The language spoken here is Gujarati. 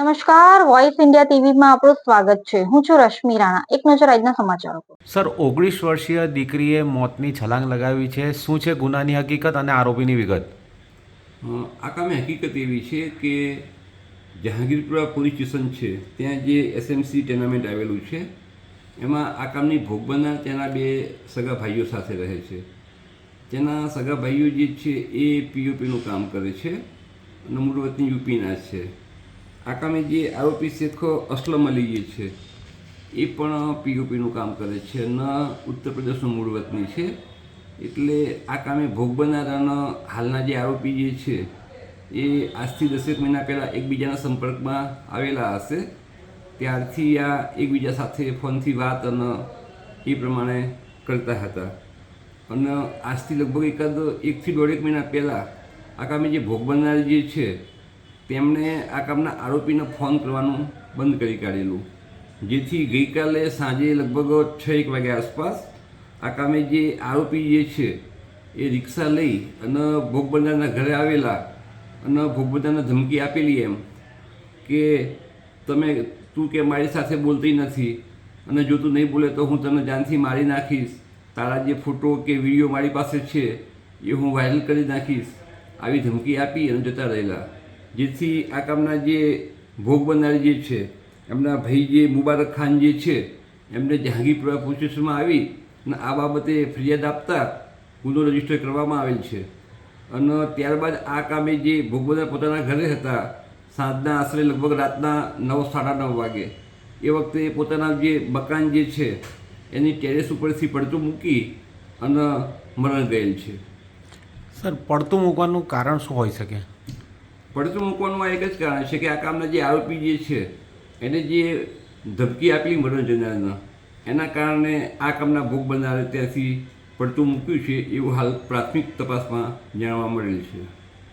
નમસ્કાર, વોઇસ ઇન્ડિયા ટીવીમાં આપણું સ્વાગત છે. હું છું રશ્મિ રાણા. એક નજર આજના સમાચારો પર. સર, 19 વર્ષીય દીકરીએ મોતની છલાંગ લગાવી છે. શું છે ગુનાની હકીકત અને આરોપીની વિગત? આ કામે હકીકત એવી છે કે જહાંગીરપુરા પોલીસ સ્ટેશન છે ત્યાં જે એસએમસી ટેનામેન્ટ આવેલું છે એમાં આ કામની ભોગ બનનાર તેના બે સગા ભાઈઓ સાથે રહે છે. તેના સગા ભાઈઓ જે છે એ પીઓપીનું કામ કરે છે અને મૂળ વતની યુપીના છે. આ કામે જે આરોપી શેખ અસલમ અલી જે છે એ પણ પીઓપીનું કામ કરે છે અને ઉત્તર પ્રદેશનું મૂળ વતની છે. એટલે આ કામે ભોગ બનનાર અને હાલના જે આરોપી જે છે એ આજથી 10 મહિના પહેલાં એકબીજાના સંપર્કમાં આવેલા હશે. ત્યારથી આ એકબીજા સાથે ફોનથી વાત અને એ પ્રમાણે કરતા હતા અને આજથી લગભગ એકાદ 1 થી 1.5 મહિના પહેલાં આ કામે જે ભોગ બનનાર જે છે તેમણે આ કામના આરોપીને ફોન કરવાનું બંધ કરી કાઢેલું, જેથી ગઈકાલે સાંજે લગભગ 6-1 વાગ્યા આસપાસ આ કામે જે આરોપી જે છે એ રિક્ષા લઈ અને ભોગ બનનારના ઘરે આવેલા અને ભોગ બનનારને ધમકી આપેલી એમ કે તું કે મારી સાથે બોલતી નથી અને જો તું નહીં બોલે તો હું તને જાનથી મારી નાખીશ, તારા જે ફોટો કે વિડીયો મારી પાસે છે એ હું વાયરલ કરી નાખીશ, આવી ધમકી આપી અને જતા રહેલા. જેથી આ કામના જે ભોગ બનનાર જે છે એમના ભાઈ જે મુબારક ખાન જે છે એમને જહાંગીરપુરા પોલીસ સ્ટેશનમાં આવી અને આ બાબતે ફરિયાદ આપતા ગુનો રજીસ્ટર કરવામાં આવેલ છે. અને ત્યારબાદ આ કામે જે ભોગ બનનાર પોતાના ઘરે હતા સાંજના આશરે લગભગ રાતના 9-9:30 વાગે એ વખતે પોતાના જે મકાન જે છે એની ટેરેસ ઉપરથી પડતું મૂકી અને મરણ ગયેલ છે. સર, પડતું મૂકવાનું કારણ શું હોઈ શકે? પડતું મૂકવાનું આ એક જ કારણ છે કે આ કામના જે આરોપી જે છે એને જે ધમકી આપેલી મરણ જનારના એના કારણે આ કામના ભોગ બનનારે ત્યાંથી પડતું મૂક્યું છે એવું હાલ પ્રાથમિક તપાસમાં જાણવા મળેલ છે.